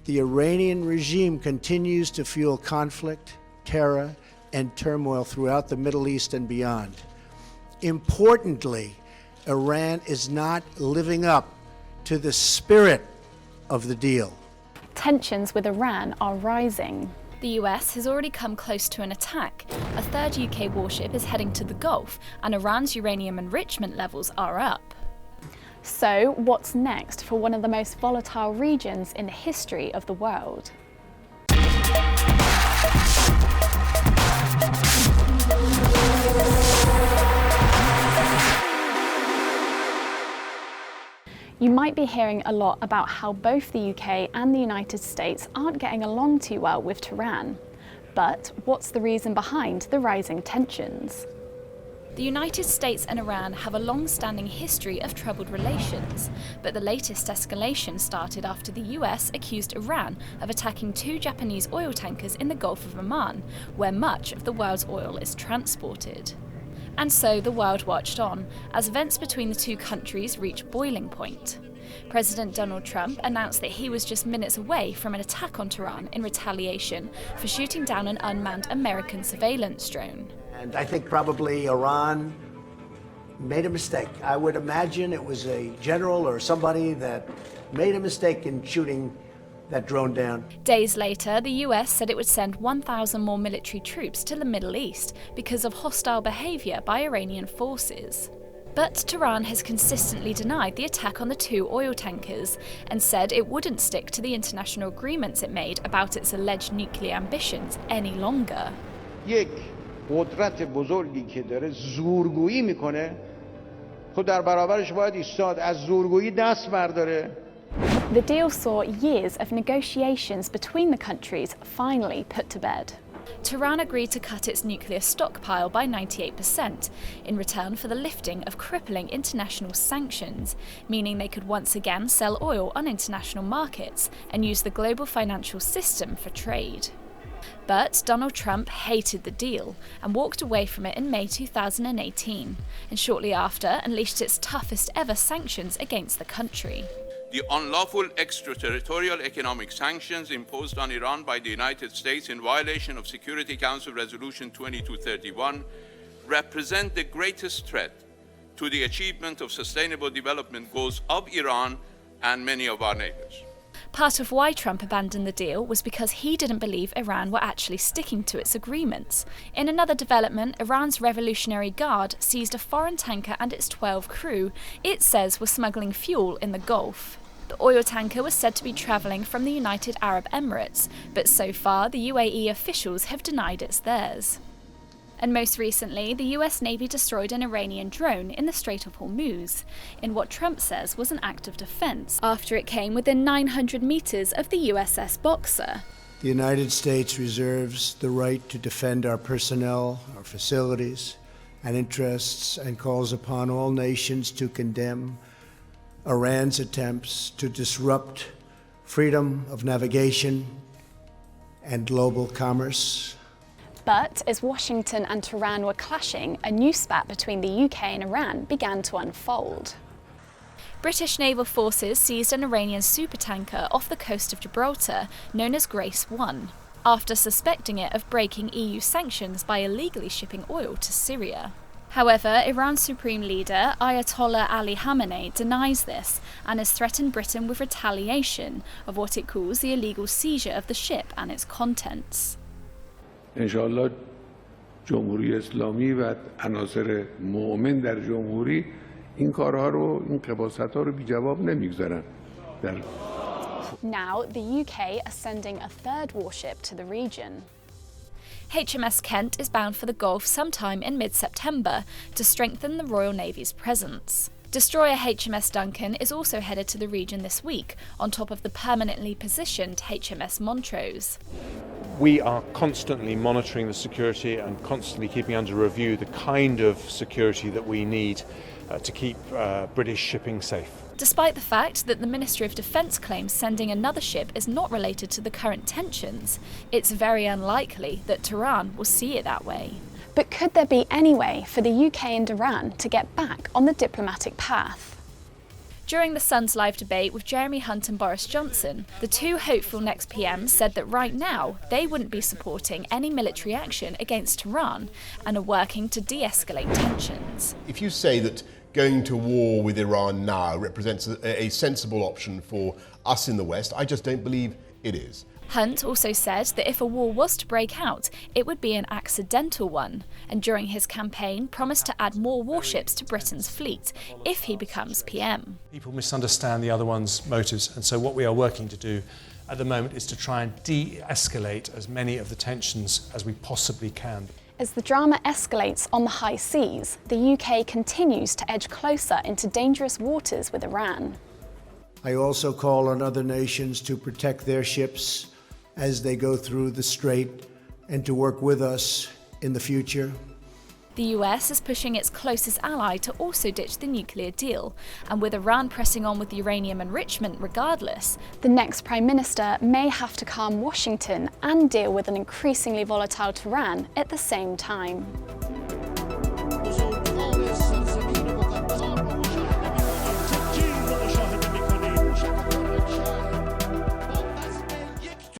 the Iranian regime continues to fuel conflict, terror, and turmoil throughout the Middle East and beyond. Importantly, Iran is not living up to the spirit of the deal. Tensions with Iran are rising. The US has already come close to an attack. A third UK warship is heading to the Gulf, and Iran's uranium enrichment levels are up. So, what's next for one of the most volatile regions in the history of the world? You might be hearing a lot about how both the UK and the United States aren't getting along too well with Tehran. But what's the reason behind the rising tensions? The United States and Iran have a long-standing history of troubled relations, but the latest escalation started after the US accused Iran of attacking 2 Japanese oil tankers in the Gulf of Oman, where much of the world's oil is transported. And so the world watched on, as events between the two countries reached boiling point. President Donald Trump announced that he was just minutes away from an attack on Tehran in retaliation for shooting down an unmanned American surveillance drone. And I think probably Iran made a mistake. I would imagine it was a general or somebody that made a mistake in shooting that drone down. Days later, the US said it would send 1,000 more military troops to the Middle East because of hostile behaviour by Iranian forces. But Tehran has consistently denied the attack on the 2 oil tankers and said it wouldn't stick to the international agreements it made about its alleged nuclear ambitions any longer. یک قدرت بزرگی که داره زورگویی میکنه خود در برابرش باید ایستاد از زورگویی دست برداره. The deal saw years of negotiations between the countries finally put to bed. Tehran agreed to cut its nuclear stockpile by 98% in return for the lifting of crippling international sanctions, meaning they could once again sell oil on international markets and use the global financial system for trade. But Donald Trump hated the deal and walked away from it in May 2018, and shortly after unleashed its toughest ever sanctions against the country. The unlawful extraterritorial economic sanctions imposed on Iran by the United States in violation of Security Council Resolution 2231 represent the greatest threat to the achievement of sustainable development goals of Iran and many of our neighbors. Part of why Trump abandoned the deal was because he didn't believe Iran were actually sticking to its agreements. In another development, Iran's Revolutionary Guard seized a foreign tanker and its 12 crew it says were smuggling fuel in the Gulf. The oil tanker was said to be travelling from the United Arab Emirates, but so far the UAE officials have denied it's theirs. And most recently, the US Navy destroyed an Iranian drone in the Strait of Hormuz, in what Trump says was an act of defence, after it came within 900 metres of the USS Boxer. The United States reserves the right to defend our personnel, our facilities, and interests, and calls upon all nations to condemn Iran's attempts to disrupt freedom of navigation and global commerce. But as Washington and Tehran were clashing, a new spat between the UK and Iran began to unfold. British naval forces seized an Iranian supertanker off the coast of Gibraltar, known as Grace 1, after suspecting it of breaking EU sanctions by illegally shipping oil to Syria. However, Iran's supreme leader, Ayatollah Ali Khamenei, denies this and has threatened Britain with retaliation of what it calls the illegal seizure of the ship and its contents. انشاءالله جمهوری اسلامی و عناصر مؤمن در جمهوری این کارها رو این قباست‌ها رو بی جواب نمیگذارن. Now, the UK are sending a third warship to the region. HMS Kent is bound for the Gulf sometime in mid-September to strengthen the Royal Navy's presence. Destroyer HMS Duncan is also headed to the region this week, on top of the permanently positioned HMS Montrose. We are constantly monitoring the security and constantly keeping under review the kind of security that we need to keep British shipping safe. Despite the fact that the Ministry of Defence claims sending another ship is not related to the current tensions, it's very unlikely that Tehran will see it that way. But could there be any way for the UK and Iran to get back on the diplomatic path? During the Sun's live debate with Jeremy Hunt and Boris Johnson, the two hopeful next PMs said that right now they wouldn't be supporting any military action against Iran and are working to de-escalate tensions. If you say that going to war with Iran now represents a sensible option for us in the West, I just don't believe it is. Hunt also said that if a war was to break out, it would be an accidental one, and during his campaign promised to add more warships to Britain's fleet if he becomes PM. People misunderstand the other one's motives, and so what we are working to do at the moment is to try and de-escalate as many of the tensions as we possibly can. As the drama escalates on the high seas, the UK continues to edge closer into dangerous waters with Iran. I also call on other nations to protect their ships as they go through the strait and to work with us in the future. The US is pushing its closest ally to also ditch the nuclear deal, and with Iran pressing on with uranium enrichment regardless, the next Prime Minister may have to calm Washington and deal with an increasingly volatile Tehran at the same time.